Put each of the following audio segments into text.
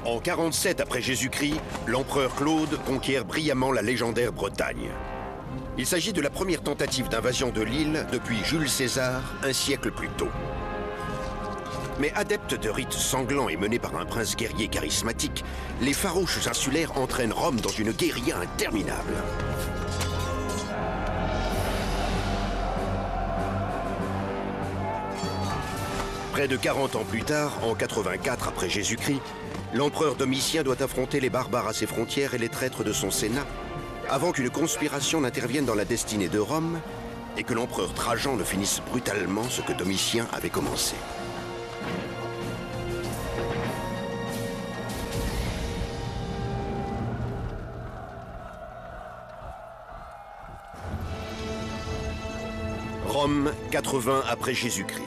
En 47 après Jésus-Christ, l'empereur Claude conquiert brillamment la légendaire Bretagne. Il s'agit de la première tentative d'invasion de l'île depuis Jules César, un siècle plus tôt. Mais adeptes de rites sanglants et menés par un prince guerrier charismatique, les farouches insulaires entraînent Rome dans une guérilla interminable. Près de 40 ans plus tard, en 84 après Jésus-Christ, l'empereur Domitien doit affronter les barbares à ses frontières et les traîtres de son sénat, avant qu'une conspiration n'intervienne dans la destinée de Rome et que l'empereur Trajan ne finisse brutalement ce que Domitien avait commencé. Rome, 80 après Jésus-Christ.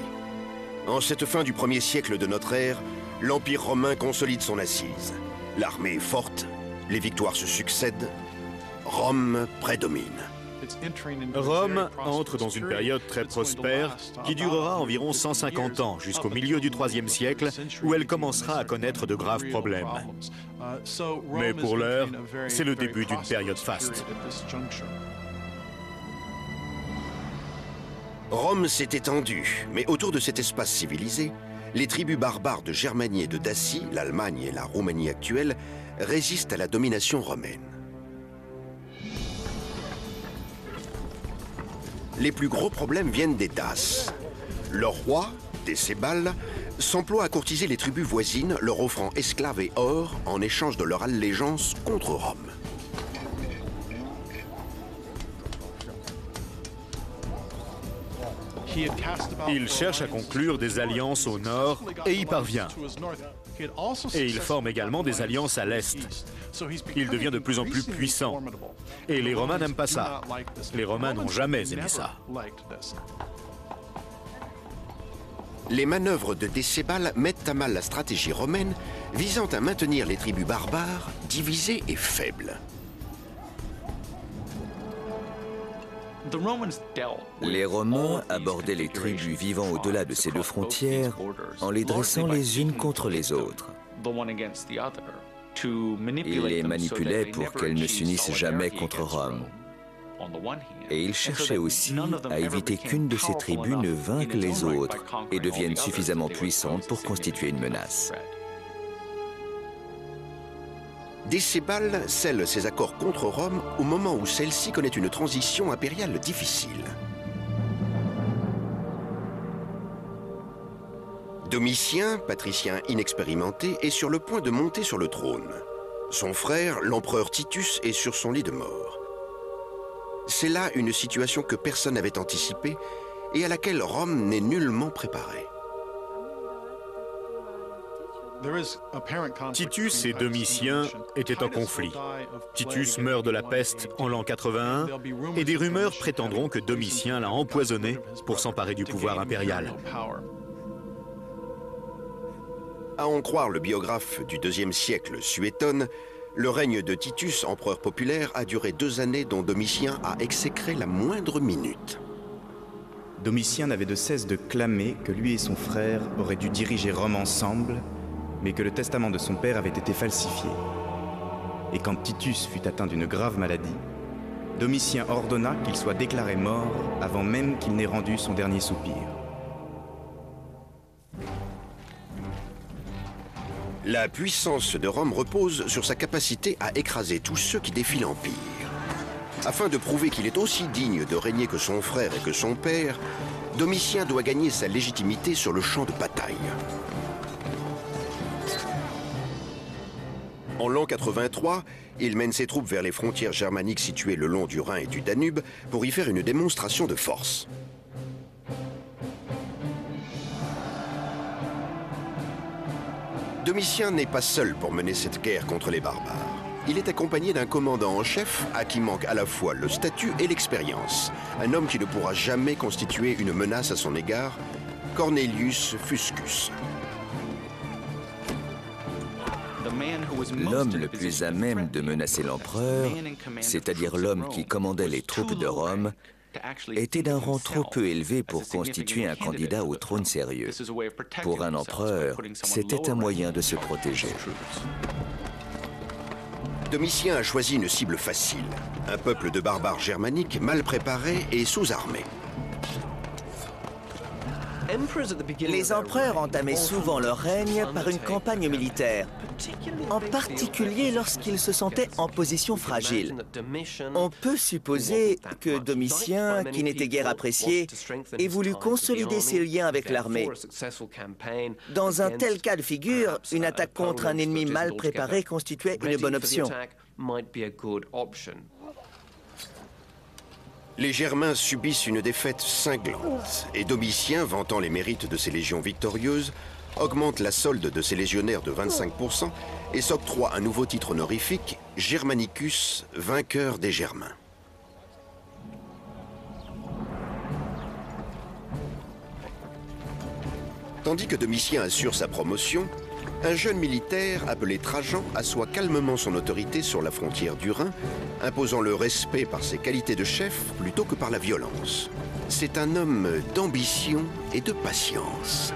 En cette fin du 1er siècle de notre ère, l'Empire romain consolide son assise. L'armée est forte, les victoires se succèdent, Rome prédomine. Rome entre dans une période très prospère qui durera environ 150 ans, jusqu'au milieu du IIIe siècle, où elle commencera à connaître de graves problèmes. Mais pour l'heure, c'est le début d'une période faste. Rome s'est étendue, mais autour de cet espace civilisé, les tribus barbares de Germanie et de Dacie, l'Allemagne et la Roumanie actuelle, résistent à la domination romaine. Les plus gros problèmes viennent des Daces. Leur roi, Décébal, s'emploie à courtiser les tribus voisines, leur offrant esclaves et or en échange de leur allégeance contre Rome. Il cherche à conclure des alliances au nord et y parvient. Et il forme également des alliances à l'est. Il devient de plus en plus puissant. Et les Romains n'aiment pas ça. Les Romains n'ont jamais aimé ça. Les manœuvres de Décébal mettent à mal la stratégie romaine visant à maintenir les tribus barbares divisées et faibles. Les Romains abordaient les tribus vivant au-delà de ces deux frontières en les dressant les unes contre les autres. Ils les manipulaient pour qu'elles ne s'unissent jamais contre Rome. Et ils cherchaient aussi à éviter qu'une de ces tribus ne vainque les autres et devienne suffisamment puissante pour constituer une menace. Décébal scelle ses accords contre Rome au moment où celle-ci connaît une transition impériale difficile. Domitien, patricien inexpérimenté, est sur le point de monter sur le trône. Son frère, l'empereur Titus, est sur son lit de mort. C'est là une situation que personne n'avait anticipée et à laquelle Rome n'est nullement préparée. Titus et Domitien étaient en conflit. Titus meurt de la peste en l'an 81 et des rumeurs prétendront que Domitien l'a empoisonné pour s'emparer du pouvoir impérial. À en croire le biographe du IIe siècle Suétone, le règne de Titus, empereur populaire, a duré 2 années dont Domitien a exécré la moindre minute. Domitien n'avait de cesse de clamer que lui et son frère auraient dû diriger Rome ensemble, mais que le testament de son père avait été falsifié. Et quand Titus fut atteint d'une grave maladie, Domitien ordonna qu'il soit déclaré mort avant même qu'il n'ait rendu son dernier soupir. La puissance de Rome repose sur sa capacité à écraser tous ceux qui défient l'Empire. Afin de prouver qu'il est aussi digne de régner que son frère et que son père, Domitien doit gagner sa légitimité sur le champ de bataille. En l'an 83, il mène ses troupes vers les frontières germaniques situées le long du Rhin et du Danube pour y faire une démonstration de force. Domitien n'est pas seul pour mener cette guerre contre les barbares. Il est accompagné d'un commandant en chef à qui manque à la fois le statut et l'expérience. Un homme qui ne pourra jamais constituer une menace à son égard, Cornelius Fuscus. L'homme le plus à même de menacer l'empereur, c'est-à-dire l'homme qui commandait les troupes de Rome, était d'un rang trop peu élevé pour constituer un candidat au trône sérieux. Pour un empereur, c'était un moyen de se protéger. Domitien a choisi une cible facile, un peuple de barbares germaniques mal préparés et sous-armés. Les empereurs entamaient souvent leur règne par une campagne militaire, en particulier lorsqu'ils se sentaient en position fragile. On peut supposer que Domitien, qui n'était guère apprécié, ait voulu consolider ses liens avec l'armée. Dans un tel cas de figure, une attaque contre un ennemi mal préparé constituait une bonne option. Les Germains subissent une défaite cinglante et Domitien, vantant les mérites de ses légions victorieuses, augmente la solde de ses légionnaires de 25% et s'octroie un nouveau titre honorifique, Germanicus, vainqueur des Germains. Tandis que Domitien assure sa promotion, un jeune militaire appelé Trajan assoit calmement son autorité sur la frontière du Rhin, imposant le respect par ses qualités de chef plutôt que par la violence. C'est un homme d'ambition et de patience.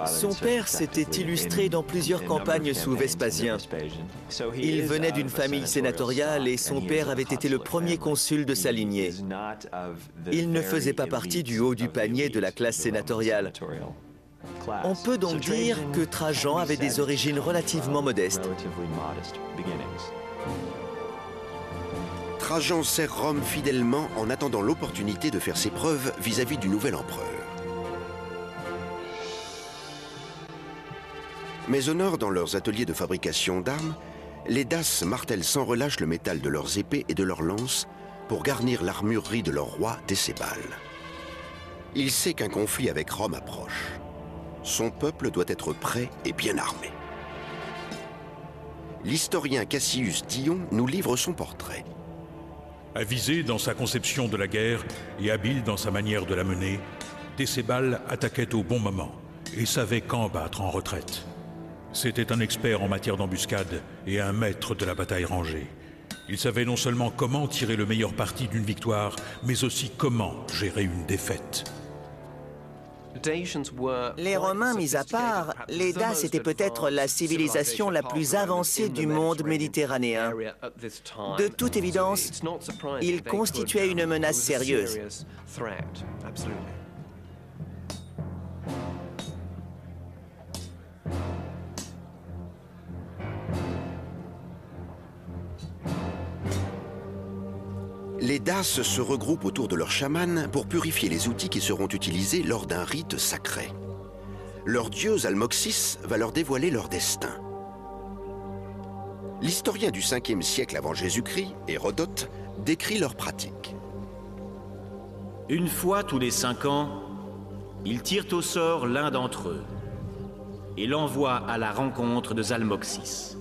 Son père s'était illustré dans plusieurs campagnes sous Vespasien. Il venait d'une famille sénatoriale et son père avait été le premier consul de sa lignée. Il ne faisait pas partie du haut du panier de la classe sénatoriale. On peut donc dire que Trajan avait des origines relativement modestes. Trajan sert Rome fidèlement en attendant l'opportunité de faire ses preuves vis-à-vis du nouvel empereur. Mais au nord, dans leurs ateliers de fabrication d'armes, les Daces martèlent sans relâche le métal de leurs épées et de leurs lances pour garnir l'armurerie de leur roi Décébal. Il sait qu'un conflit avec Rome approche. Son peuple doit être prêt et bien armé. L'historien Cassius Dion nous livre son portrait. Avisé dans sa conception de la guerre et habile dans sa manière de la mener, Décébal attaquait au bon moment et savait quand battre en retraite. C'était un expert en matière d'embuscade et un maître de la bataille rangée. Il savait non seulement comment tirer le meilleur parti d'une victoire, mais aussi comment gérer une défaite. Les Romains mis à part, les Daces étaient peut-être la civilisation la plus avancée du monde méditerranéen. De toute évidence, ils constituaient une menace sérieuse. Les Daces se regroupent autour de leur chaman pour purifier les outils qui seront utilisés lors d'un rite sacré. Leur dieu Zalmoxis va leur dévoiler leur destin. L'historien du 5e siècle avant Jésus-Christ, Hérodote, décrit leur pratique. Une fois tous les 5 ans, ils tirent au sort l'un d'entre eux et l'envoient à la rencontre de Zalmoxis.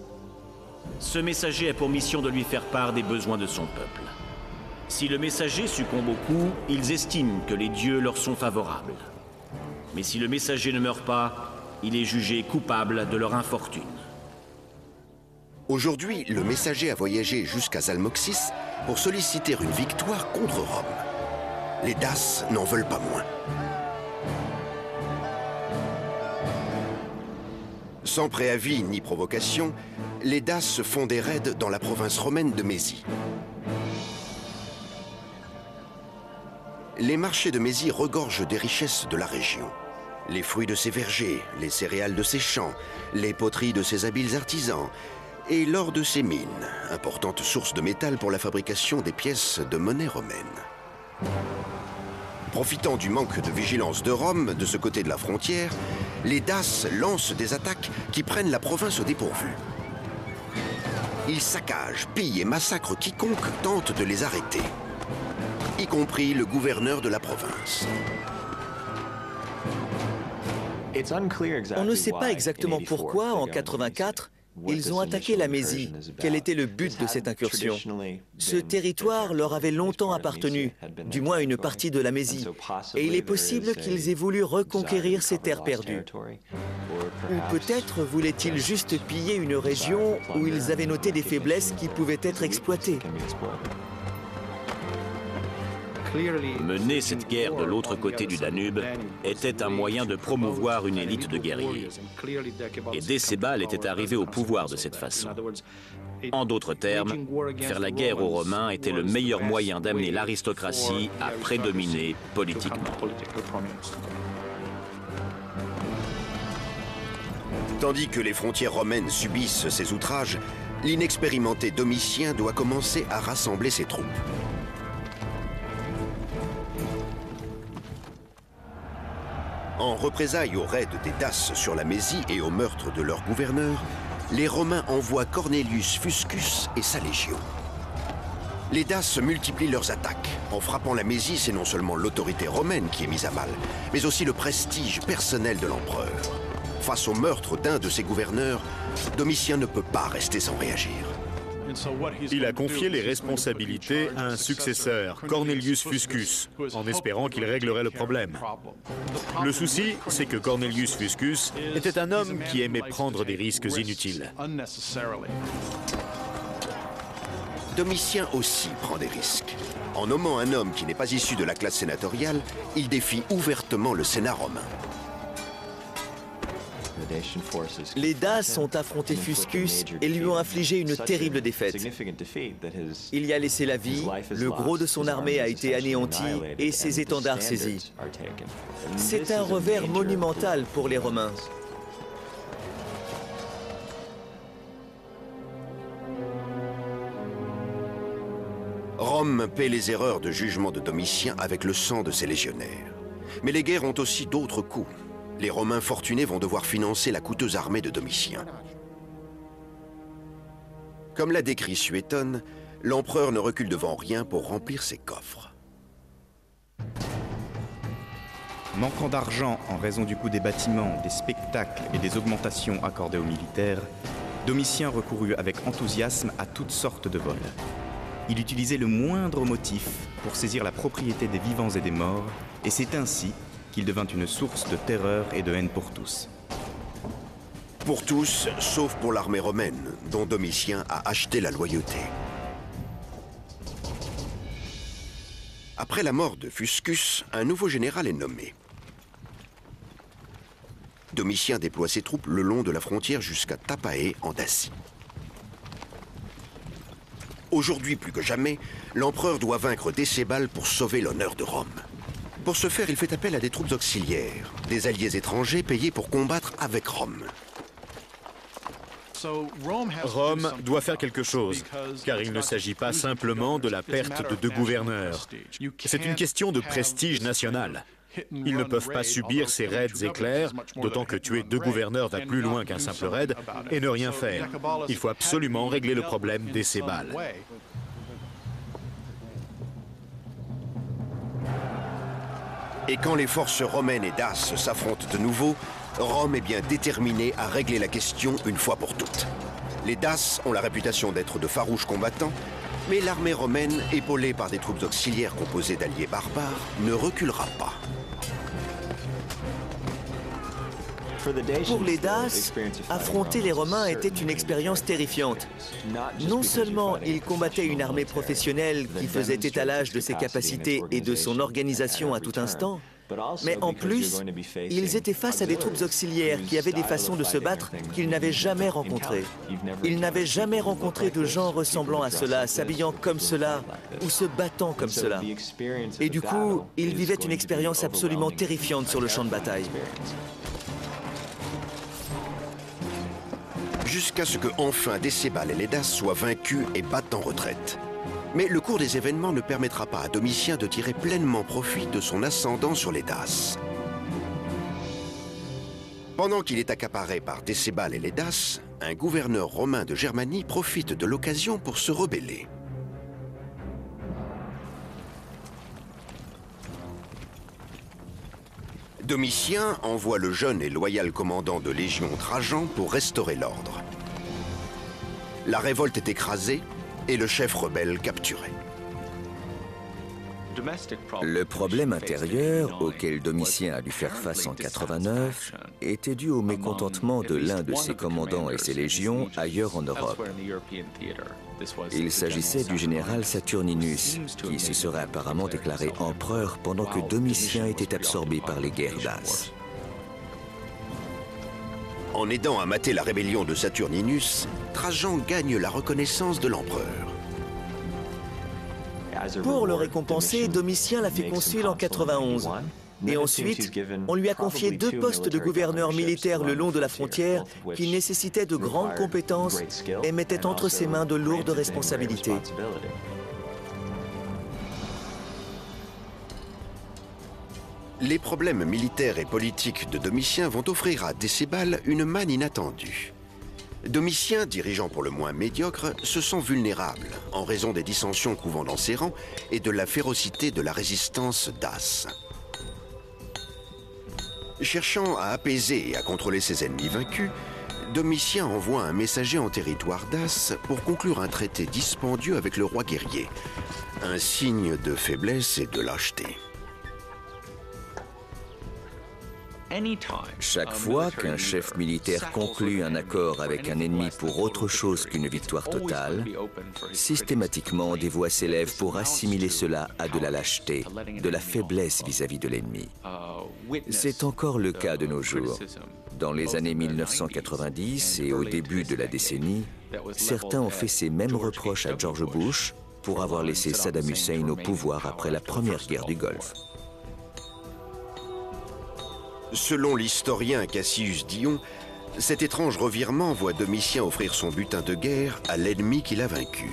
Ce messager a pour mission de lui faire part des besoins de son peuple. Si le messager succombe au coup, ils estiment que les dieux leur sont favorables. Mais si le messager ne meurt pas, il est jugé coupable de leur infortune. Aujourd'hui, le messager a voyagé jusqu'à Zalmoxis pour solliciter une victoire contre Rome. Les Daces n'en veulent pas moins. Sans préavis ni provocation, les Daces font des raids dans la province romaine de Mésie. Les marchés de Mésie regorgent des richesses de la région. Les fruits de ses vergers, les céréales de ses champs, les poteries de ses habiles artisans et l'or de ses mines, importante source de métal pour la fabrication des pièces de monnaie romaine. Profitant du manque de vigilance de Rome de ce côté de la frontière, les Daces lancent des attaques qui prennent la province au dépourvu. Ils saccagent, pillent et massacrent quiconque tente de les arrêter, y compris le gouverneur de la province. On ne sait pas exactement pourquoi, en 84, ils ont attaqué la Mésie. Quel était le but de cette incursion? Ce territoire leur avait longtemps appartenu, du moins une partie de la Mésie, et il est possible qu'ils aient voulu reconquérir ces terres perdues. Ou peut-être voulaient-ils juste piller une région où ils avaient noté des faiblesses qui pouvaient être exploitées. Mener cette guerre de l'autre côté du Danube était un moyen de promouvoir une élite de guerriers. Et Décébal était arrivé au pouvoir de cette façon. En d'autres termes, faire la guerre aux Romains était le meilleur moyen d'amener l'aristocratie à prédominer politiquement. Tandis que les frontières romaines subissent ces outrages, l'inexpérimenté Domitien doit commencer à rassembler ses troupes. En représailles aux raids des Daces sur la Mésie et au meurtre de leur gouverneur, les Romains envoient Cornelius Fuscus et sa légion. Les Daces multiplient leurs attaques. En frappant la Mésie, c'est non seulement l'autorité romaine qui est mise à mal, mais aussi le prestige personnel de l'empereur. Face au meurtre d'un de ses gouverneurs, Domitien ne peut pas rester sans réagir. Il a confié les responsabilités à un successeur, Cornelius Fuscus, en espérant qu'il réglerait le problème. Le souci, c'est que Cornelius Fuscus était un homme qui aimait prendre des risques inutiles. Domitien aussi prend des risques. En nommant un homme qui n'est pas issu de la classe sénatoriale, il défie ouvertement le Sénat romain. Les Daces ont affronté Fuscus et lui ont infligé une terrible défaite. Il y a laissé la vie, le gros de son armée a été anéanti et ses étendards saisis. C'est un revers monumental pour les Romains. Rome paie les erreurs de jugement de Domitien avec le sang de ses légionnaires. Mais les guerres ont aussi d'autres coûts. Les Romains fortunés vont devoir financer la coûteuse armée de Domitien. Comme l'a décrit Suétone, l'empereur ne recule devant rien pour remplir ses coffres. Manquant d'argent en raison du coût des bâtiments, des spectacles et des augmentations accordées aux militaires, Domitien recourut avec enthousiasme à toutes sortes de vols. Il utilisait le moindre motif pour saisir la propriété des vivants et des morts, et c'est ainsi qu'il devint une source de terreur et de haine pour tous. Pour tous, sauf pour l'armée romaine, dont Domitien a acheté la loyauté. Après la mort de Fuscus, un nouveau général est nommé. Domitien déploie ses troupes le long de la frontière jusqu'à Tapae, en Dacie. Aujourd'hui plus que jamais, l'empereur doit vaincre Décébal pour sauver l'honneur de Rome. Pour ce faire, il fait appel à des troupes auxiliaires, des alliés étrangers payés pour combattre avec Rome. Rome doit faire quelque chose, car il ne s'agit pas simplement de la perte de deux gouverneurs. C'est une question de prestige national. Ils ne peuvent pas subir ces raids éclairs, d'autant que tuer deux gouverneurs va plus loin qu'un simple raid, et ne rien faire. Il faut absolument régler le problème des Décébal. Et quand les forces romaines et daces s'affrontent de nouveau, Rome est bien déterminée à régler la question une fois pour toutes. Les Daces ont la réputation d'être de farouches combattants, mais l'armée romaine, épaulée par des troupes auxiliaires composées d'alliés barbares, ne reculera pas. Pour les Daces, affronter les Romains était une expérience terrifiante. Non seulement ils combattaient une armée professionnelle qui faisait étalage de ses capacités et de son organisation à tout instant, mais en plus, ils étaient face à des troupes auxiliaires qui avaient des façons de se battre qu'ils n'avaient jamais rencontrées. Ils n'avaient jamais rencontré de gens ressemblant à cela, s'habillant comme cela ou se battant comme cela. Et du coup, ils vivaient une expérience absolument terrifiante sur le champ de bataille. Jusqu'à ce que enfin Décébal et les Daces soient vaincus et battent en retraite. Mais le cours des événements ne permettra pas à Domitien de tirer pleinement profit de son ascendant sur les Daces. Pendant qu'il est accaparé par Décébal et les Daces, un gouverneur romain de Germanie profite de l'occasion pour se rebeller. Domitien envoie le jeune et loyal commandant de Légion Trajan pour restaurer l'ordre. La révolte est écrasée et le chef rebelle capturé. Le problème intérieur auquel Domitien a dû faire face en 89 était dû au mécontentement de l'un de ses commandants et ses légions ailleurs en Europe. Il s'agissait du général Saturninus, qui se serait apparemment déclaré empereur pendant que Domitien était absorbé par les guerres daces. En aidant à mater la rébellion de Saturninus, Trajan gagne la reconnaissance de l'empereur. Pour le récompenser, Domitien l'a fait consul en 91. Et ensuite, on lui a confié 2 postes de gouverneur militaire le long de la frontière qui nécessitaient de grandes compétences et mettaient entre ses mains de lourdes responsabilités. Les problèmes militaires et politiques de Domitien vont offrir à Décébal une manne inattendue. Domitien, dirigeant pour le moins médiocre, se sent vulnérable en raison des dissensions couvant dans ses rangs et de la férocité de la résistance dace. Cherchant à apaiser et à contrôler ses ennemis vaincus, Domitien envoie un messager en territoire dace pour conclure un traité dispendieux avec le roi guerrier, un signe de faiblesse et de lâcheté. Chaque fois qu'un chef militaire conclut un accord avec un ennemi pour autre chose qu'une victoire totale, systématiquement des voix s'élèvent pour assimiler cela à de la lâcheté, de la faiblesse vis-à-vis de l'ennemi. C'est encore le cas de nos jours. Dans les années 1990 et au début de la décennie, certains ont fait ces mêmes reproches à George Bush pour avoir laissé Saddam Hussein au pouvoir après la première guerre du Golfe. Selon l'historien Cassius Dion, cet étrange revirement voit Domitien offrir son butin de guerre à l'ennemi qu'il a vaincu.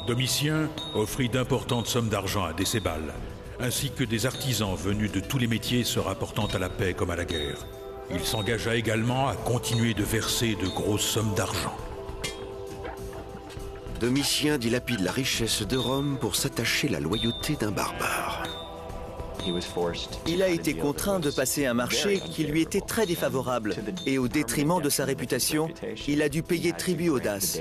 Domitien offrit d'importantes sommes d'argent à Décébal, ainsi que des artisans venus de tous les métiers se rapportant à la paix comme à la guerre. Il s'engagea également à continuer de verser de grosses sommes d'argent. Domitien dilapide la richesse de Rome pour s'attacher la loyauté d'un barbare. Il a été contraint de passer un marché qui lui était très défavorable et au détriment de sa réputation, il a dû payer tribut aux Daces.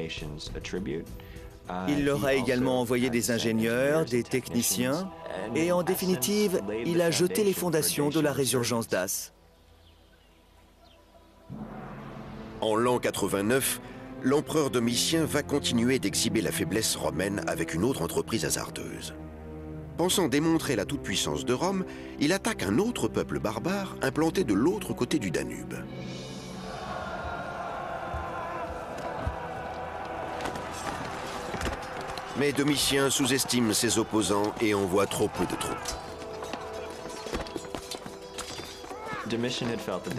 Il leur a également envoyé des ingénieurs, des techniciens et en définitive, il a jeté les fondations de la résurgence dace. En l'an 89, l'empereur Domitien va continuer d'exhiber la faiblesse romaine avec une autre entreprise hasardeuse. Pensant démontrer la toute-puissance de Rome, il attaque un autre peuple barbare implanté de l'autre côté du Danube. Mais Domitien sous-estime ses opposants et envoie trop peu de troupes.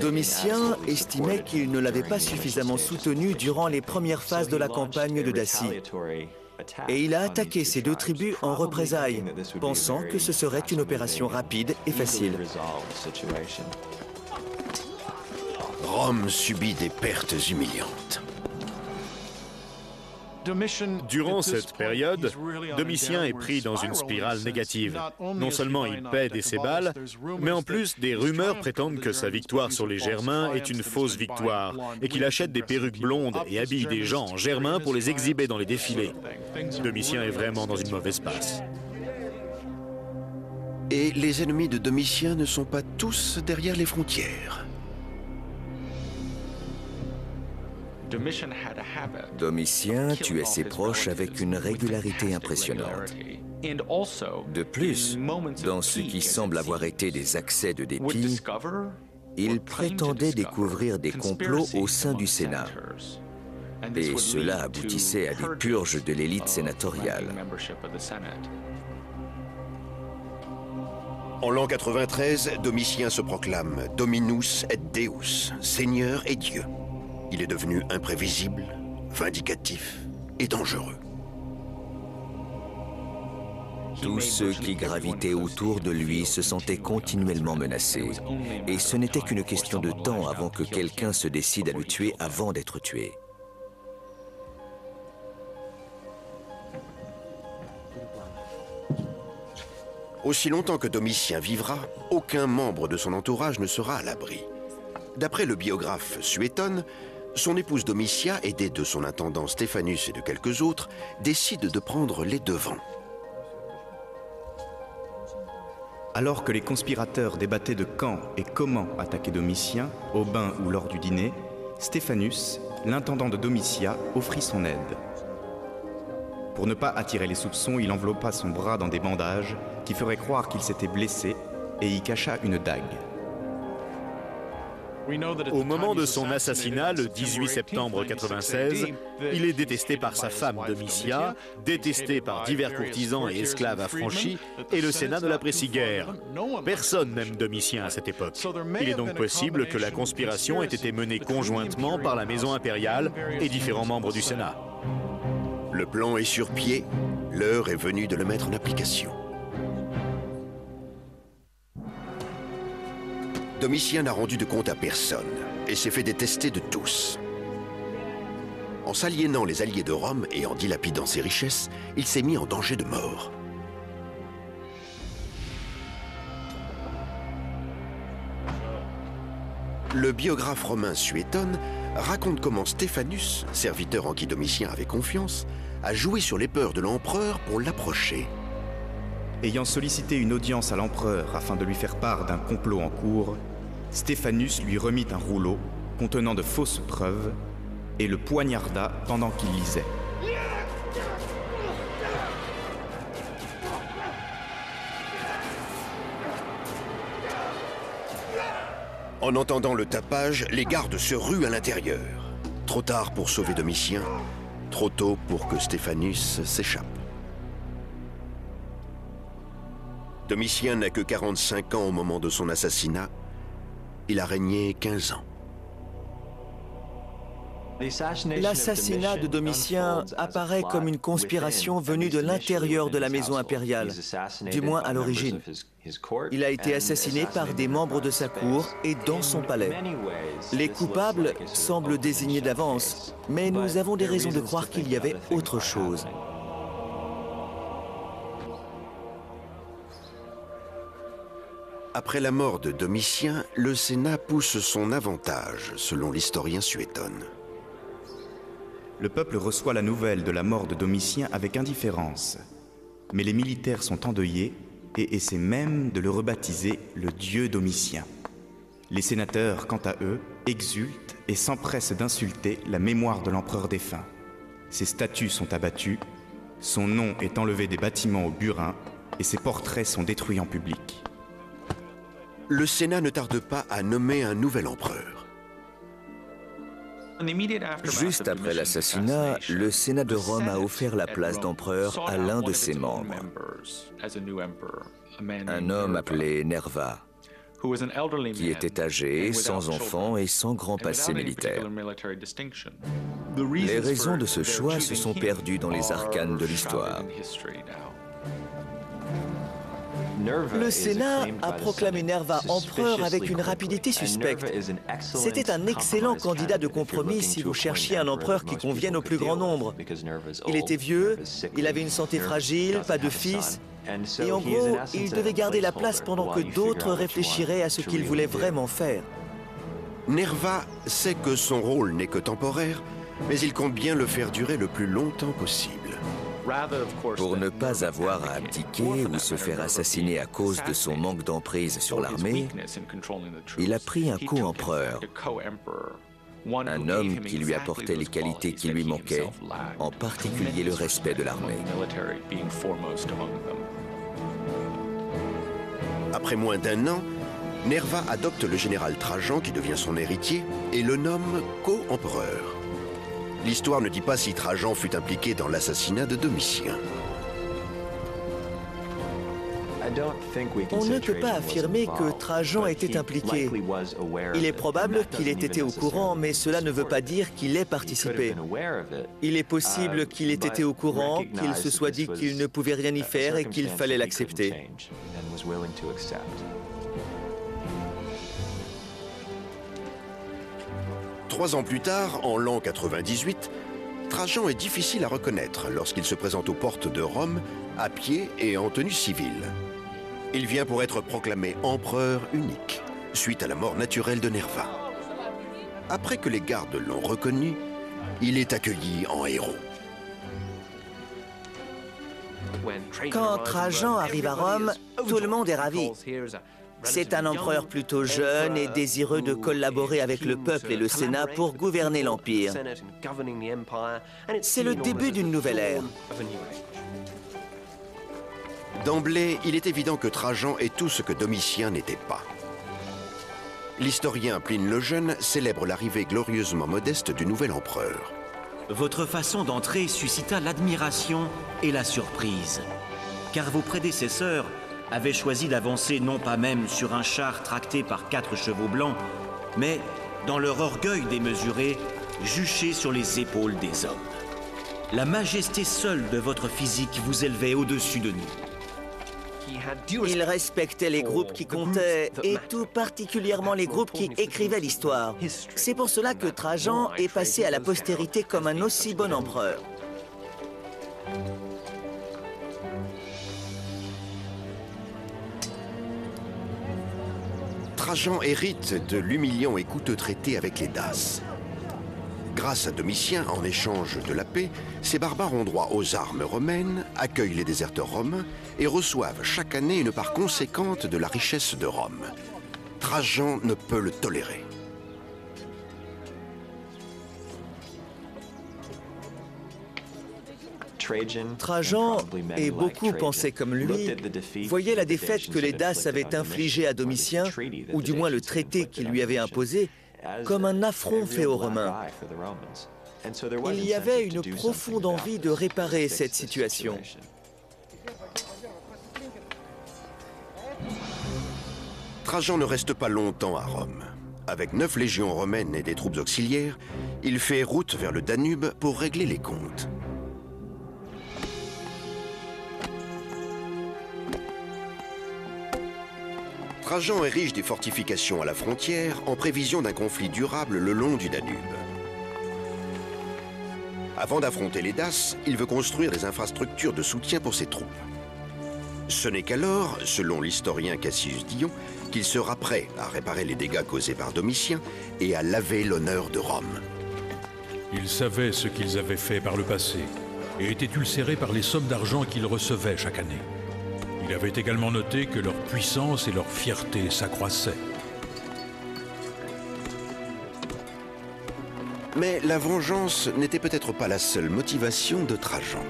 Domitien estimait qu'il ne l'avait pas suffisamment soutenu durant les premières phases de la campagne de Dacie. Et il a attaqué ces 2 tribus en représailles, pensant que ce serait une opération rapide et facile. Rome subit des pertes humiliantes. Durant cette période, Domitien est pris dans une spirale négative. Non seulement il paie Décébal, mais en plus des rumeurs prétendent que sa victoire sur les Germains est une fausse victoire et qu'il achète des perruques blondes et habille des gens en germain pour les exhiber dans les défilés. Domitien est vraiment dans une mauvaise passe. Et les ennemis de Domitien ne sont pas tous derrière les frontières. Domitien tuait ses proches avec une régularité impressionnante. De plus, dans ce qui semble avoir été des accès de dépit, il prétendait découvrir des complots au sein du Sénat. Et cela aboutissait à des purges de l'élite sénatoriale. En l'an 93, Domitien se proclame Dominus et Deus, Seigneur et Dieu. Il est devenu imprévisible, vindicatif et dangereux. Tous ceux qui gravitaient autour de lui se sentaient continuellement menacés. Et ce n'était qu'une question de temps avant que quelqu'un se décide à le tuer avant d'être tué. Aussi longtemps que Domitien vivra, aucun membre de son entourage ne sera à l'abri. D'après le biographe Suétone, son épouse Domitia, aidée de son intendant Stéphanus et de quelques autres, décide de prendre les devants. Alors que les conspirateurs débattaient de quand et comment attaquer Domitien, au bain ou lors du dîner, Stéphanus, l'intendant de Domitia, offrit son aide. Pour ne pas attirer les soupçons, il enveloppa son bras dans des bandages qui feraient croire qu'il s'était blessé et y cacha une dague. Au moment de son assassinat, le 18 septembre 96, il est détesté par sa femme Domitia, détesté par divers courtisans et esclaves affranchis, et le Sénat ne l'apprécie guère. Personne n'aime Domitien à cette époque. Il est donc possible que la conspiration ait été menée conjointement par la maison impériale et différents membres du Sénat. Le plan est sur pied, l'heure est venue de le mettre en application. Domitien n'a rendu de compte à personne et s'est fait détester de tous. En s'aliénant les alliés de Rome et en dilapidant ses richesses, il s'est mis en danger de mort. Le biographe romain Suétone raconte comment Stéphanus, serviteur en qui Domitien avait confiance, a joué sur les peurs de l'empereur pour l'approcher. Ayant sollicité une audience à l'empereur afin de lui faire part d'un complot en cours, Stéphanus lui remit un rouleau contenant de fausses preuves et le poignarda pendant qu'il lisait. En entendant le tapage, les gardes se ruent à l'intérieur. Trop tard pour sauver Domitien, trop tôt pour que Stéphanus s'échappe. Domitien n'a que 45 ans au moment de son assassinat. Il a régné 15 ans. L'assassinat de Domitien apparaît comme une conspiration venue de l'intérieur de la maison impériale, du moins à l'origine. Il a été assassiné par des membres de sa cour et dans son palais. Les coupables semblent désignés d'avance, mais nous avons des raisons de croire qu'il y avait autre chose. Après la mort de Domitien, le Sénat pousse son avantage, selon l'historien Suétone. Le peuple reçoit la nouvelle de la mort de Domitien avec indifférence. Mais les militaires sont endeuillés et essaient même de le rebaptiser le dieu Domitien. Les sénateurs, quant à eux, exultent et s'empressent d'insulter la mémoire de l'empereur défunt. Ses statues sont abattues, son nom est enlevé des bâtiments au burin et ses portraits sont détruits en public. Le Sénat ne tarde pas à nommer un nouvel empereur. Juste après l'assassinat, le Sénat de Rome a offert la place d'empereur à l'un de ses membres, un homme appelé Nerva, qui était âgé, sans enfant et sans grand passé militaire. Les raisons de ce choix se sont perdues dans les arcanes de l'histoire. Le Sénat a proclamé Nerva empereur avec une rapidité suspecte. C'était un excellent candidat de compromis si vous cherchiez un empereur qui convienne au plus grand nombre. Il était vieux, il avait une santé fragile, pas de fils, et en gros, il devait garder la place pendant que d'autres réfléchiraient à ce qu'il voulait vraiment faire. Nerva sait que son rôle n'est que temporaire, mais il compte bien le faire durer le plus longtemps possible. Pour ne pas avoir à abdiquer ou se faire assassiner à cause de son manque d'emprise sur l'armée, il a pris un co-empereur, un homme qui lui apportait les qualités qui lui manquaient, en particulier le respect de l'armée. Après moins d'un an, Nerva adopte le général Trajan, qui devient son héritier, et le nomme co-empereur. L'histoire ne dit pas si Trajan fut impliqué dans l'assassinat de Domitien. On ne peut pas affirmer que Trajan était impliqué. Il est probable qu'il ait été au courant, mais cela ne veut pas dire qu'il ait participé. Il est possible qu'il ait été au courant, qu'il se soit dit qu'il ne pouvait rien y faire et qu'il fallait l'accepter. 3 ans plus tard, en l'an 98, Trajan est difficile à reconnaître lorsqu'il se présente aux portes de Rome, à pied et en tenue civile. Il vient pour être proclamé empereur unique, suite à la mort naturelle de Nerva. Après que les gardes l'ont reconnu, il est accueilli en héros. Quand Trajan arrive à Rome, Tout le monde est ravi. C'est un empereur plutôt jeune et désireux de collaborer avec le peuple et le Sénat pour gouverner l'Empire. C'est le début d'une nouvelle ère. D'emblée, il est évident que Trajan est tout ce que Domitien n'était pas. L'historien Pline le Jeune célèbre l'arrivée glorieusement modeste du nouvel empereur. Votre façon d'entrer suscita l'admiration et la surprise, car vos prédécesseurs avaient choisi d'avancer non pas même sur un char tracté par 4 chevaux blancs, mais, dans leur orgueil démesuré, juchés sur les épaules des hommes. La majesté seule de votre physique vous élevait au-dessus de nous. Il respectait les groupes qui comptaient, et tout particulièrement les groupes qui écrivaient l'histoire. C'est pour cela que Trajan est passé à la postérité comme un aussi bon empereur. Trajan hérite de l'humiliant et coûteux traité avec les Daces. Grâce à Domitien, en échange de la paix, ces barbares ont droit aux armes romaines, accueillent les déserteurs romains et reçoivent chaque année une part conséquente de la richesse de Rome. Trajan ne peut le tolérer. Trajan, et beaucoup pensaient comme lui, voyaient la défaite que les Daces avaient infligée à Domitien, ou du moins le traité qu'il lui avait imposé, comme un affront fait aux Romains. Il y avait une profonde envie de réparer cette situation. Trajan ne reste pas longtemps à Rome. Avec 9 légions romaines et des troupes auxiliaires, il fait route vers le Danube pour régler les comptes. Trajan érige des fortifications à la frontière en prévision d'un conflit durable le long du Danube. Avant d'affronter les Daces, il veut construire des infrastructures de soutien pour ses troupes. Ce n'est qu'alors, selon l'historien Cassius Dion, qu'il sera prêt à réparer les dégâts causés par Domitien et à laver l'honneur de Rome. Ils savaient ce qu'ils avaient fait par le passé et étaient ulcérés par les sommes d'argent qu'ils recevaient chaque année. Il avait également noté que leur puissance et leur fierté s'accroissaient. Mais la vengeance n'était peut-être pas la seule motivation de Trajan.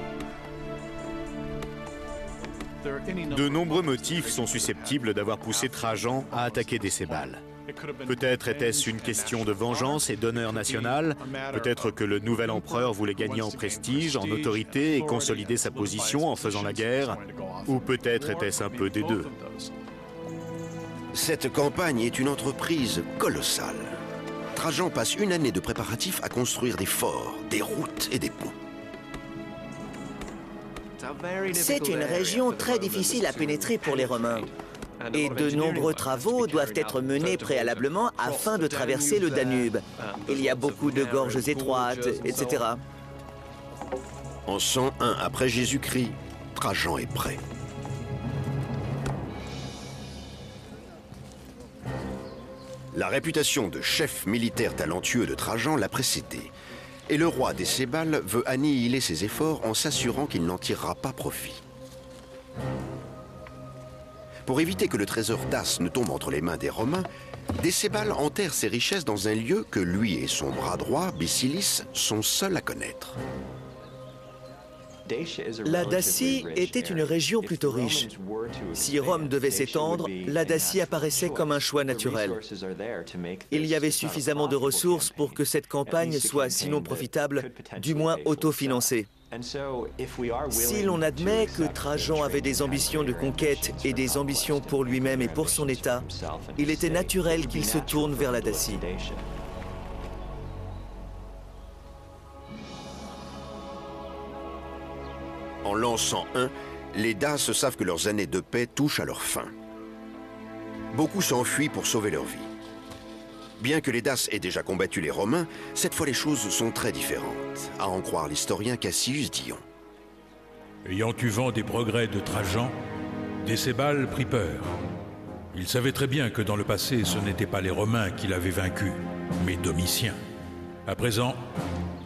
De nombreux motifs sont susceptibles d'avoir poussé Trajan à attaquer Décébal. Peut-être était-ce une question de vengeance et d'honneur national, peut-être que le nouvel empereur voulait gagner en prestige, en autorité et consolider sa position en faisant la guerre, ou peut-être était-ce un peu des deux. Cette campagne est une entreprise colossale. Trajan passe une année de préparatifs à construire des forts, des routes et des ponts. C'est une région très difficile à pénétrer pour les Romains. Et de nombreux travaux doivent être menés préalablement afin de traverser le Danube. Il y a beaucoup de gorges étroites, etc. En 101 après Jésus-Christ, Trajan est prêt. La réputation de chef militaire talentueux de Trajan l'a précédé. Et le roi Décébal veut annihiler ses efforts en s'assurant qu'il n'en tirera pas profit. Pour éviter que le trésor Dace ne tombe entre les mains des Romains, Décébal enterre ses richesses dans un lieu que lui et son bras droit, Bécilis, sont seuls à connaître. La Dacie était une région plutôt riche. Si Rome devait s'étendre, la Dacie apparaissait comme un choix naturel. Il y avait suffisamment de ressources pour que cette campagne soit, sinon profitable, du moins autofinancée. Si l'on admet que Trajan avait des ambitions de conquête et des ambitions pour lui-même et pour son État, il était naturel qu'il se tourne vers la Dacie. En l'an 101, les Daces savent que leurs années de paix touchent à leur fin. Beaucoup s'enfuient pour sauver leur vie. Bien que les Daces aient déjà combattu les Romains, cette fois les choses sont très différentes, à en croire l'historien Cassius Dion. Ayant eu vent des progrès de Trajan, Décébal prit peur. Il savait très bien que dans le passé, ce n'étaient pas les Romains qui l'avaient vaincu, mais Domitien. À présent,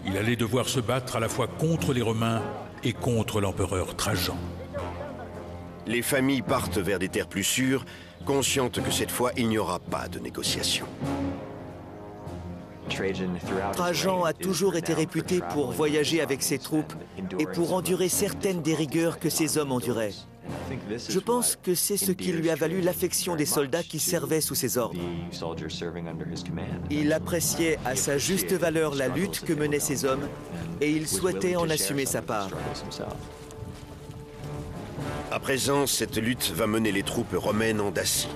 il allait devoir se battre à la fois contre les Romains et contre l'empereur Trajan. Les familles partent vers des terres plus sûres, conscientes que cette fois, il n'y aura pas de négociation. Trajan a toujours été réputé pour voyager avec ses troupes et pour endurer certaines des rigueurs que ses hommes enduraient. Je pense que c'est ce qui lui a valu l'affection des soldats qui servaient sous ses ordres. Il appréciait à sa juste valeur la lutte que menaient ses hommes et il souhaitait en assumer sa part. À présent, cette lutte va mener les troupes romaines en Dacie.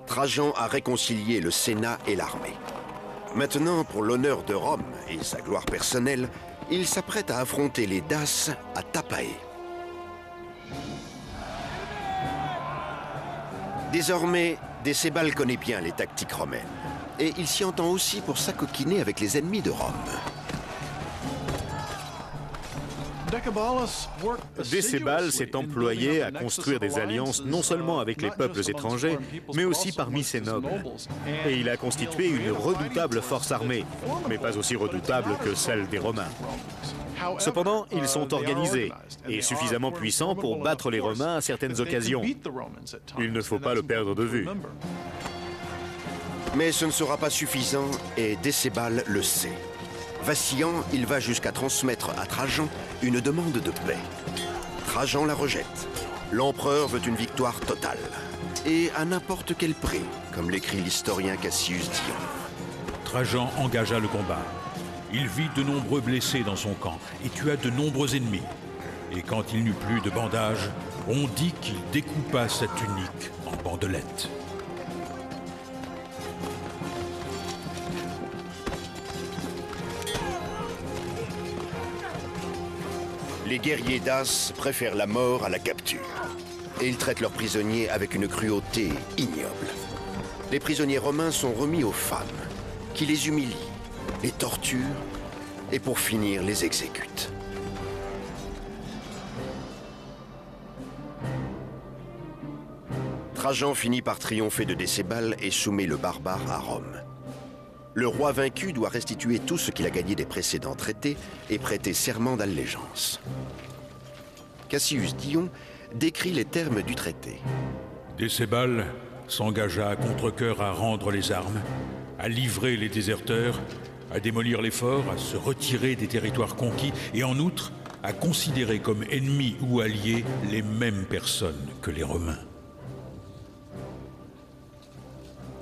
Trajan a réconcilié le Sénat et l'armée. Maintenant, pour l'honneur de Rome et sa gloire personnelle, il s'apprête à affronter les Daces à Tapae. Désormais, Décébal connaît bien les tactiques romaines. Et il s'y entend aussi pour s'acoquiner avec les ennemis de Rome. Décébal s'est employé à construire des alliances non seulement avec les peuples étrangers, mais aussi parmi ses nobles. Et il a constitué une redoutable force armée, mais pas aussi redoutable que celle des Romains. Cependant, ils sont organisés et suffisamment puissants pour battre les Romains à certaines occasions. Il ne faut pas le perdre de vue. Mais ce ne sera pas suffisant et Décébal le sait. Vacillant, il va jusqu'à transmettre à Trajan une demande de paix. Trajan la rejette. L'empereur veut une victoire totale. Et à n'importe quel prix, comme l'écrit l'historien Cassius Dion. Trajan engagea le combat. Il vit de nombreux blessés dans son camp et tua de nombreux ennemis. Et quand il n'eut plus de bandages, on dit qu'il découpa sa tunique en bandelettes. Les guerriers daces préfèrent la mort à la capture. Et ils traitent leurs prisonniers avec une cruauté ignoble. Les prisonniers romains sont remis aux femmes, qui les humilient, les torturent et pour finir les exécutent. Trajan finit par triompher de Décébal et soumet le barbare à Rome. Le roi vaincu doit restituer tout ce qu'il a gagné des précédents traités et prêter serment d'allégeance. Cassius Dion décrit les termes du traité. Décébal s'engagea à contre-cœur à rendre les armes, à livrer les déserteurs, à démolir les forts, à se retirer des territoires conquis et en outre à considérer comme ennemis ou alliés les mêmes personnes que les Romains.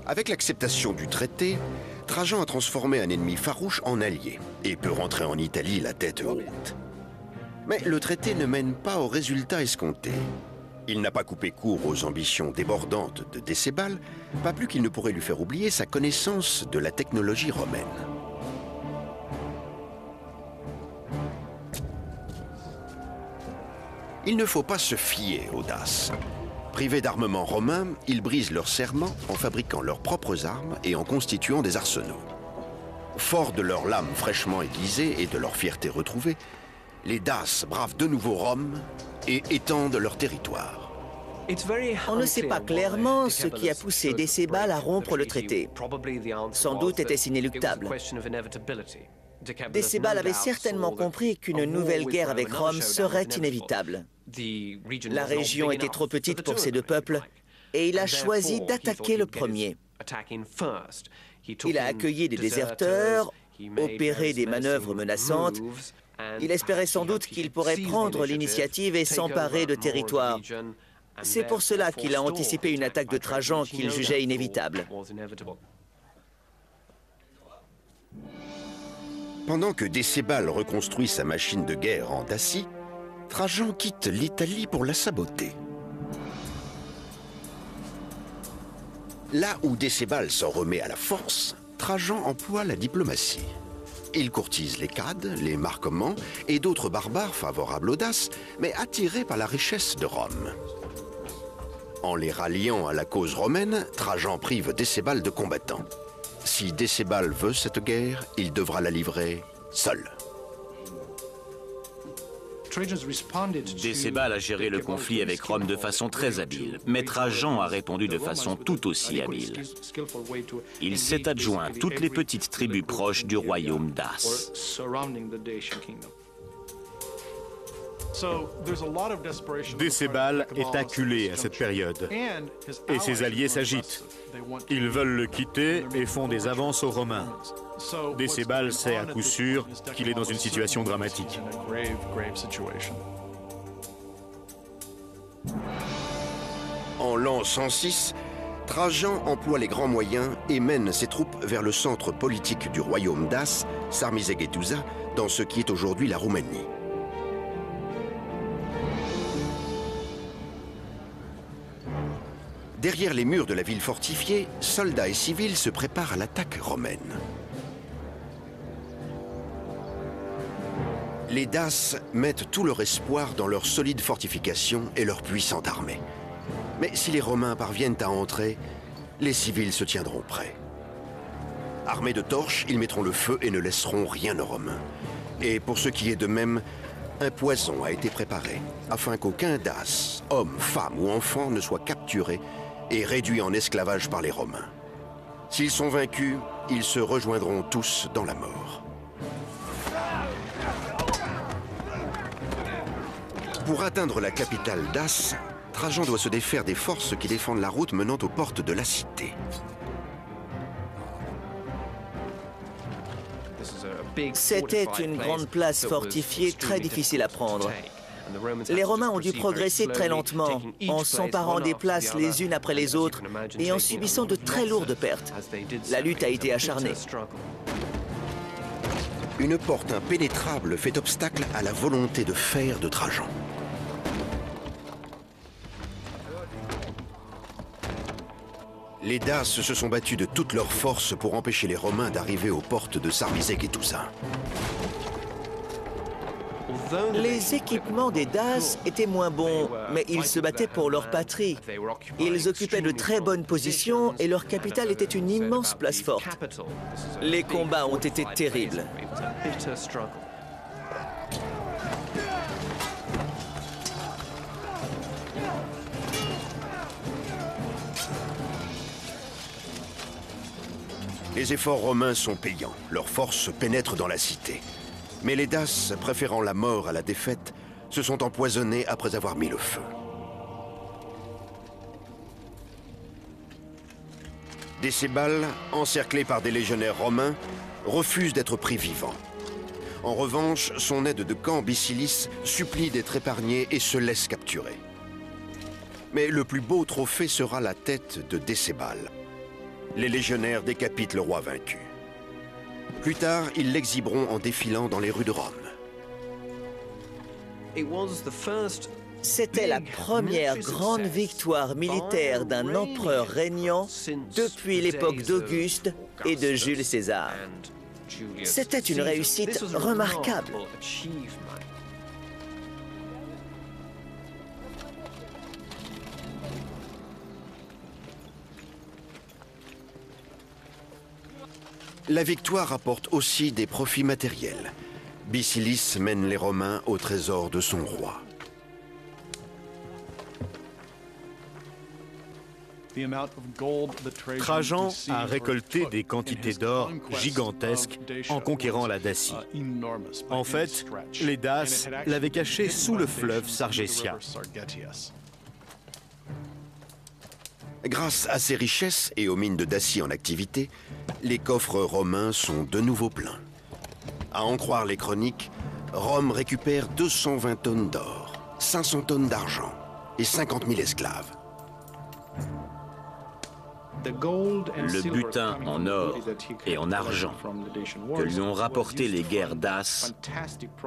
Avec l'acceptation du traité, Trajan a transformé un ennemi farouche en allié et peut rentrer en Italie la tête haute. Mais le traité ne mène pas au résultat escompté. Il n'a pas coupé court aux ambitions débordantes de Décébal, pas plus qu'il ne pourrait lui faire oublier sa connaissance de la technologie romaine. Il ne faut pas se fier aux Daces. Privés d'armement romain, ils brisent leur serment en fabriquant leurs propres armes et en constituant des arsenaux. Forts de leurs lames fraîchement aiguisées et de leur fierté retrouvée, les Daces bravent de nouveau Rome et étendent leur territoire. On ne sait pas clairement ce qui a poussé Décébal à rompre le traité. Sans doute était-ce inéluctable. Décébal avait certainement compris qu'une nouvelle guerre avec Rome serait inévitable. La région était trop petite pour ces deux peuples et il a choisi d'attaquer le premier. Il a accueilli des déserteurs, opéré des manœuvres menaçantes. Il espérait sans doute qu'il pourrait prendre l'initiative et s'emparer de territoires. C'est pour cela qu'il a anticipé une attaque de Trajan qu'il jugeait inévitable. Pendant que Décébal reconstruit sa machine de guerre en Dacie, Trajan quitte l'Italie pour la saboter. Là où Décébal s'en remet à la force, Trajan emploie la diplomatie. Il courtise les Cades, les Marcomans et d'autres barbares favorables aux Daces, mais attirés par la richesse de Rome. En les ralliant à la cause romaine, Trajan prive Décébal de combattants. Si Décébal veut cette guerre, il devra la livrer seul. Décébal a géré le conflit avec Rome de façon très habile, mais Trajan a répondu de façon tout aussi habile. Il s'est adjoint toutes les petites tribus proches du royaume dace. Décébal est acculé à cette période et ses alliés s'agitent. Ils veulent le quitter et font des avances aux Romains. Décébal sait à coup sûr qu'il est dans une situation dramatique. En l'an 106, Trajan emploie les grands moyens et mène ses troupes vers le centre politique du royaume d'As, Sarmizegetusa, dans ce qui est aujourd'hui la Roumanie. Derrière les murs de la ville fortifiée, soldats et civils se préparent à l'attaque romaine. Les Daces mettent tout leur espoir dans leurs solides fortifications et leur puissante armée. Mais si les Romains parviennent à entrer, les civils se tiendront prêts. Armés de torches, ils mettront le feu et ne laisseront rien aux Romains. Et pour ce qui est de même, un poison a été préparé afin qu'aucun Dace, homme, femme ou enfant, ne soit capturé et réduit en esclavage par les Romains. S'ils sont vaincus, ils se rejoindront tous dans la mort. Pour atteindre la capitale Dace, Trajan doit se défaire des forces qui défendent la route menant aux portes de la cité. C'était une grande place fortifiée très difficile à prendre. Les Romains ont dû progresser très lentement, en s'emparant des places les unes après les autres et en subissant de très lourdes pertes. La lutte a été acharnée. Une porte impénétrable fait obstacle à la volonté de fer de Trajan. Les Daces se sont battus de toutes leurs forces pour empêcher les Romains d'arriver aux portes de Sarmizegetusa. Les équipements des Daces étaient moins bons, mais ils se battaient pour leur patrie. Ils occupaient de très bonnes positions et leur capitale était une immense place forte. Les combats ont été terribles. Les efforts romains sont payants. Leurs forces pénètrent dans la cité. Mais les Daces, préférant la mort à la défaite, se sont empoisonnés après avoir mis le feu. Décébal, encerclé par des légionnaires romains, refuse d'être pris vivant. En revanche, son aide de camp Bicilis supplie d'être épargné et se laisse capturer. Mais le plus beau trophée sera la tête de Décébal. Les légionnaires décapitent le roi vaincu. Plus tard, ils l'exhiberont en défilant dans les rues de Rome. C'était la première grande victoire militaire d'un empereur régnant depuis l'époque d'Auguste et de Jules César. C'était une réussite remarquable. La victoire apporte aussi des profits matériels. Bicilis mène les Romains au trésor de son roi. Trajan a récolté des quantités d'or gigantesques en conquérant la Dacie. En fait, les Daces l'avaient caché sous le fleuve Sargetia. Grâce à ces richesses et aux mines de Dacie en activité, les coffres romains sont de nouveau pleins. À en croire les chroniques, Rome récupère 220 tonnes d'or, 500 tonnes d'argent et 50 000 esclaves. Le butin en or et en argent que lui ont rapporté les guerres daces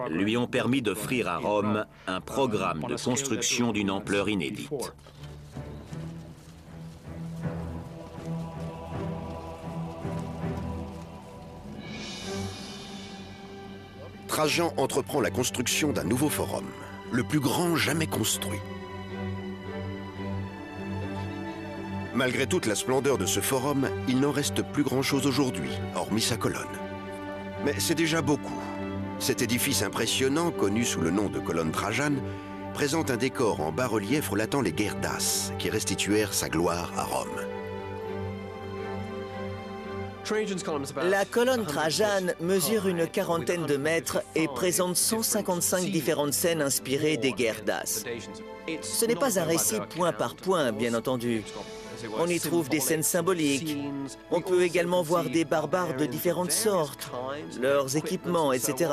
lui ont permis d'offrir à Rome un programme de construction d'une ampleur inédite. Trajan entreprend la construction d'un nouveau forum, le plus grand jamais construit. Malgré toute la splendeur de ce forum, il n'en reste plus grand-chose aujourd'hui, hormis sa colonne. Mais c'est déjà beaucoup. Cet édifice impressionnant, connu sous le nom de colonne Trajane, présente un décor en bas-relief relatant les guerres daces, qui restituèrent sa gloire à Rome. La colonne Trajane mesure une quarantaine de mètres et présente 155 différentes scènes inspirées des guerres daces. Ce n'est pas un récit point par point, bien entendu. On y trouve des scènes symboliques. On peut également voir des barbares de différentes sortes, leurs équipements, etc.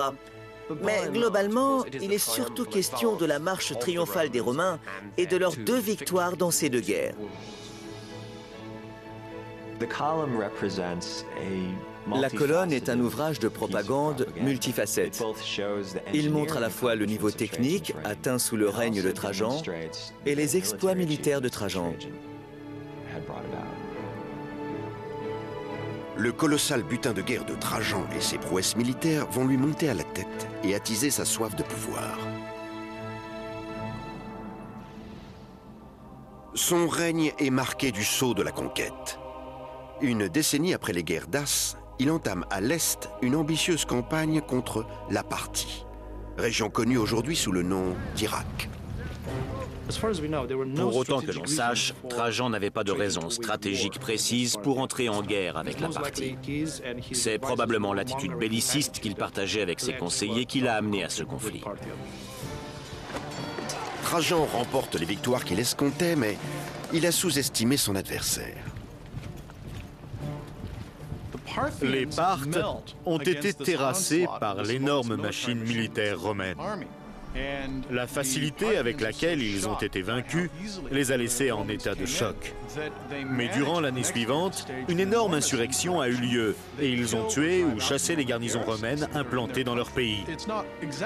Mais globalement, il est surtout question de la marche triomphale des Romains et de leurs 2 victoires dans ces 2 guerres. La colonne est un ouvrage de propagande multifacette. Il montre à la fois le niveau technique atteint sous le règne de Trajan et les exploits militaires de Trajan. Le colossal butin de guerre de Trajan et ses prouesses militaires vont lui monter à la tête et attiser sa soif de pouvoir. Son règne est marqué du sceau de la conquête. Une décennie après les guerres daces, il entame à l'est une ambitieuse campagne contre la Parthie, région connue aujourd'hui sous le nom d'Irak. Pour autant que l'on sache, Trajan n'avait pas de raison stratégique précise pour entrer en guerre avec la Parthie. C'est probablement l'attitude belliciste qu'il partageait avec ses conseillers qui l'a amené à ce conflit. Trajan remporte les victoires qu'il escomptait, mais il a sous-estimé son adversaire. Les Parthes ont été terrassés par l'énorme machine militaire romaine. La facilité avec laquelle ils ont été vaincus les a laissés en état de choc. Mais durant l'année suivante, une énorme insurrection a eu lieu et ils ont tué ou chassé les garnisons romaines implantées dans leur pays.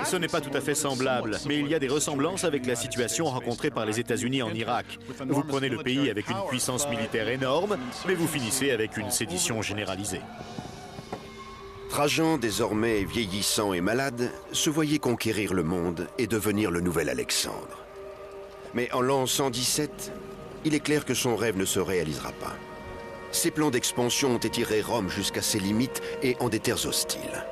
Ce n'est pas tout à fait semblable, mais il y a des ressemblances avec la situation rencontrée par les États-Unis en Irak. Vous prenez le pays avec une puissance militaire énorme, mais vous finissez avec une sédition généralisée. Trajan, désormais vieillissant et malade, se voyait conquérir le monde et devenir le nouvel Alexandre. Mais en l'an 117, il est clair que son rêve ne se réalisera pas. Ses plans d'expansion ont étiré Rome jusqu'à ses limites et en des terres hostiles.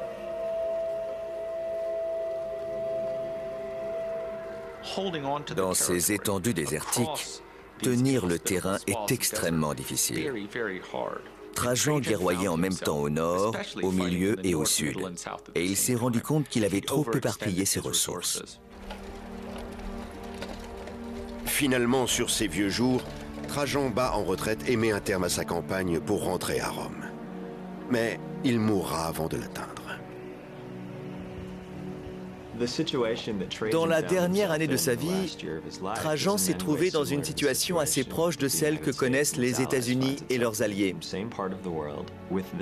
Dans ces étendues désertiques, tenir le terrain est extrêmement difficile. Trajan guerroyait en même temps au nord, au milieu et au sud, et il s'est rendu compte qu'il avait trop éparpillé ses ressources. Finalement, sur ses vieux jours, Trajan bat en retraite et met un terme à sa campagne pour rentrer à Rome. Mais il mourra avant de l'atteindre. Dans la dernière année de sa vie, Trajan s'est trouvé dans une situation assez proche de celle que connaissent les États-Unis et leurs alliés.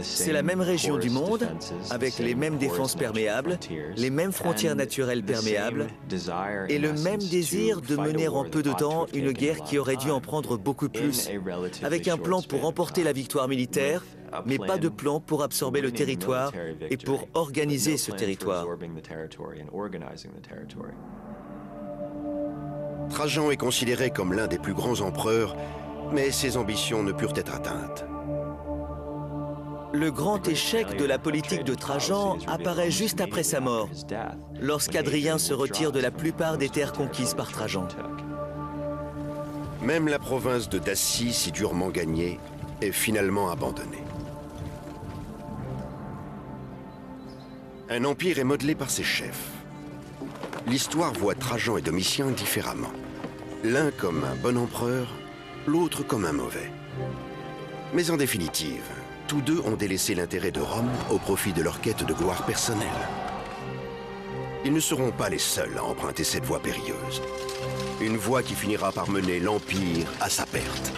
C'est la même région du monde, avec les mêmes défenses perméables, les mêmes frontières naturelles perméables, et le même désir de mener en peu de temps une guerre qui aurait dû en prendre beaucoup plus, avec un plan pour remporter la victoire militaire, mais pas de plan pour absorber le territoire et pour organiser ce territoire. Trajan est considéré comme l'un des plus grands empereurs, mais ses ambitions ne purent être atteintes. Le grand échec de la politique de Trajan apparaît juste après sa mort, lorsqu'Adrien se retire de la plupart des terres conquises par Trajan. Même la province de Dacie, si durement gagnée, est finalement abandonnée. Un empire est modelé par ses chefs. L'histoire voit Trajan et Domitien différemment. L'un comme un bon empereur, l'autre comme un mauvais. Mais en définitive, tous deux ont délaissé l'intérêt de Rome au profit de leur quête de gloire personnelle. Ils ne seront pas les seuls à emprunter cette voie périlleuse. Une voie qui finira par mener l'Empire à sa perte.